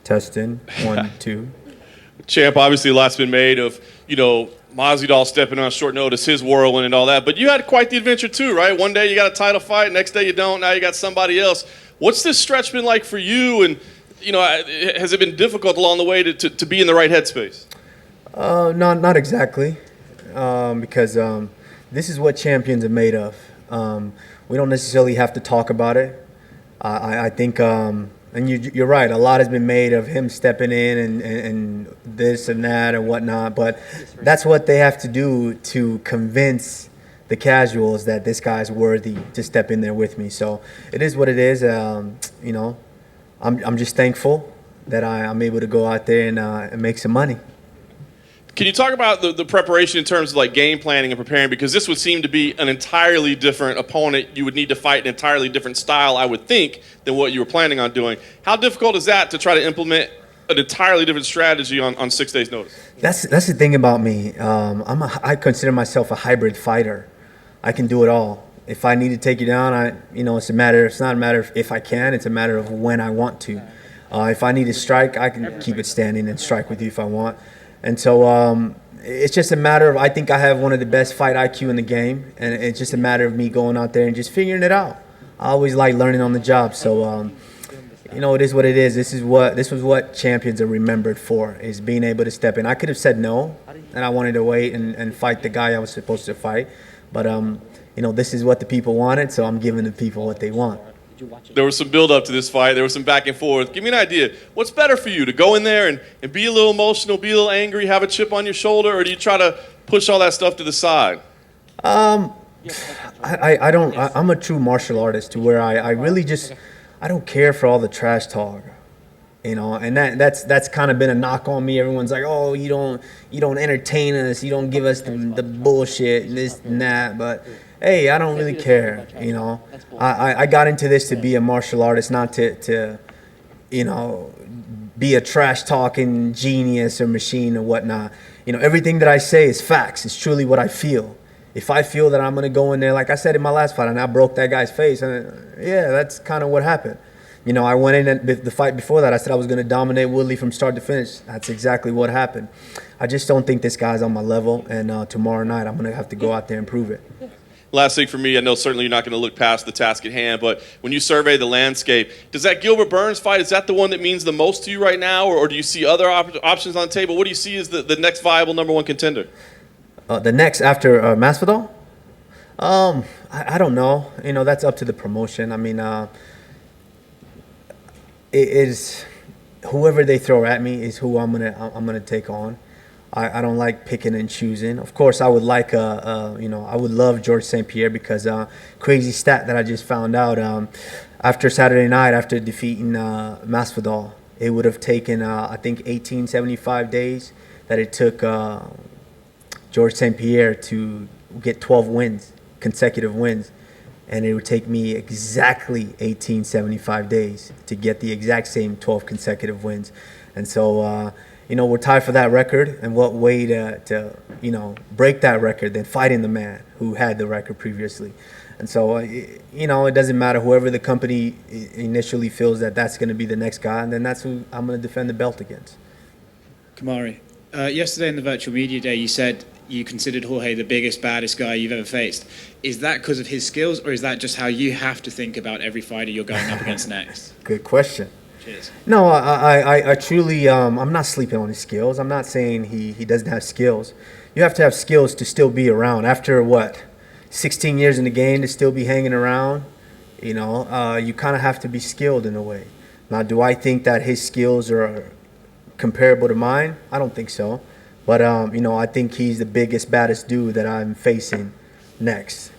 Testing. 1, 2. Champ, obviously a lot's been made of, Masvidal stepping on short notice, his whirlwind and all that. But you had quite the adventure too, right? One day you got a title fight, next day you don't, now you got somebody else. What's this stretch been like for you? And, has it been difficult along the way to be in the right headspace? No, not exactly. Because this is what champions are made of. We don't necessarily have to talk about it. I think, and you're right, a lot has been made of him stepping in and this and that and whatnot, but that's what they have to do to convince the casuals that this guy's worthy to step in there with me. So it is what it is. I'm just thankful that I'm able to go out there and make some money. Can you talk about the preparation in terms of like game planning and preparing? Because this would seem to be an entirely different opponent. You would need to fight an entirely different style, I would think, than what you were planning on doing. How difficult is that to try to implement an entirely different strategy on 6 days' notice? That's the thing about me. I consider myself a hybrid fighter. I can do it all. If I need to take you down, it's not a matter of if I can. It's a matter of when I want to. If I need to strike, I can keep it standing and strike with you if I want. And so it's just a matter of, I think I have one of the best fight IQ in the game, and it's just a matter of me going out there and just figuring it out. I always like learning on the job, so it is what it is. This was what champions are remembered for, is being able to step in. I could have said no, and I wanted to wait and fight the guy I was supposed to fight, but this is what the people wanted, so I'm giving the people what they want. There was some build-up to this fight. There was some back and forth. Give me an idea. What's better for you, to go in there and be a little emotional, be a little angry, have a chip on your shoulder, or do you try to push all that stuff to the side? I don't. I'm a true martial artist to where I really just, I don't care for all the trash talk, and that's kind of been a knock on me. Everyone's like, oh, you don't entertain us, you don't give us the bullshit and this and that, but hey, I don't really care, I got into this to be a martial artist, not to be a trash-talking genius or machine or whatnot. Everything that I say is facts. It's truly what I feel. If I feel that I'm going to go in there, like I said in my last fight, and I broke that guy's face, and yeah, that's kind of what happened. I went in and the fight before that, I said I was going to dominate Woodley from start to finish. That's exactly what happened. I just don't think this guy's on my level, and tomorrow night I'm going to have to go out there and prove it. Last thing for me, I know certainly you're not going to look past the task at hand, but when you survey the landscape, does that Gilbert Burns fight, is that the one that means the most to you right now, or do you see other options on the table? What do you see as the next viable number one contender? The next after Masvidal? I don't know. That's up to the promotion. I mean, it is whoever they throw at me is who I'm gonna take on. I don't like picking and choosing. Of course, I would like I would love George St. Pierre, because crazy stat that I just found out, after Saturday night, after defeating Masvidal, it would have taken I think 1875 days that it took George St. Pierre to get 12 wins, consecutive wins, and it would take me exactly 1875 days to get the exact same 12 consecutive wins. And so we're tied for that record, and what way to break that record than fighting the man who had the record previously. And so, it doesn't matter. Whoever the company initially feels that that's going to be the next guy, and then that's who I'm going to defend the belt against. Kamaru, yesterday in the virtual media day, you said you considered Jorge the biggest, baddest guy you've ever faced. Is that because of his skills, or is that just how you have to think about every fighter you're going up against next? Good question. Cheers. No, I truly, I'm not sleeping on his skills. I'm not saying he doesn't have skills. You have to have skills to still be around. After 16 years in the game, to still be hanging around, you kind of have to be skilled in a way. Now, do I think that his skills are comparable to mine? I don't think so. But, I think he's the biggest, baddest dude that I'm facing next.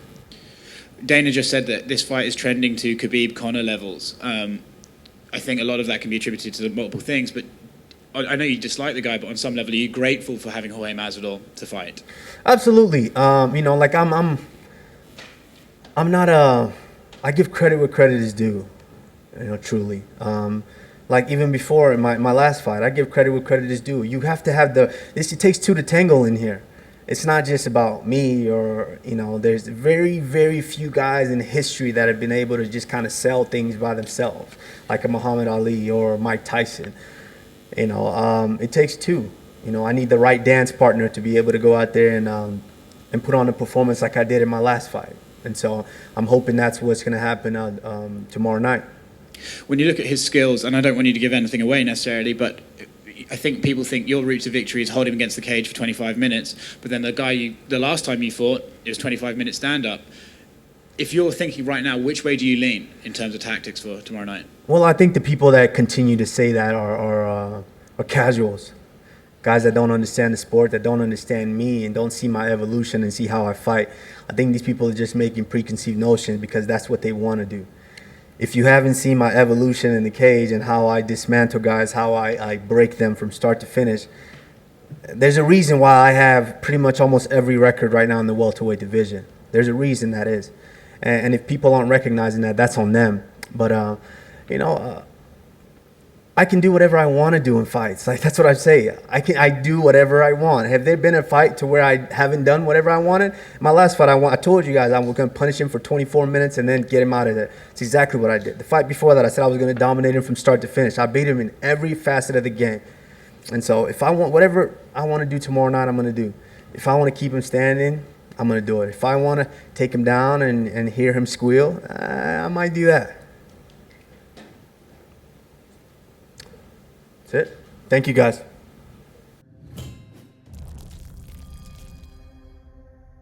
Dana just said that this fight is trending to Khabib-Conor levels. I think a lot of that can be attributed to multiple things, but I know you dislike the guy, but on some level, are you grateful for having Jorge Masvidal to fight? Absolutely. I'm not I give credit where credit is due, truly. Even before my last fight, I give credit where credit is due. You have to have it takes two to tangle in here. It's not just about me or, there's very, very few guys in history that have been able to just kind of sell things by themselves, like a Muhammad Ali or Mike Tyson. It takes two. I need the right dance partner to be able to go out there and put on a performance like I did in my last fight. And so I'm hoping that's what's going to happen tomorrow night. When you look at his skills, and I don't want you to give anything away necessarily, but I think people think your route to victory is hold him against the cage for 25 minutes, but then the last time you fought, it was 25-minute stand-up. If you're thinking right now, which way do you lean in terms of tactics for tomorrow night? Well, I think the people that continue to say that are casuals, guys that don't understand the sport, that don't understand me and don't see my evolution and see how I fight. I think these people are just making preconceived notions because that's what they want to do. If you haven't seen my evolution in the cage and how I dismantle guys, how I break them from start to finish, there's a reason why I have pretty much almost every record right now in the welterweight division. There's a reason that is. And if people aren't recognizing that, that's on them. But, I can do whatever I want to do in fights. Like, that's what I say. I do whatever I want. Have there been a fight to where I haven't done whatever I wanted? My last fight, I told you guys I was going to punish him for 24 minutes and then get him out of there. It's exactly what I did. The fight before that, I said I was going to dominate him from start to finish. I beat him in every facet of the game. And so if I want whatever I want to do tomorrow night, I'm going to do. If I want to keep him standing, I'm going to do it. If I want to take him down and hear him squeal, I might do that. That's it. Thank you, guys.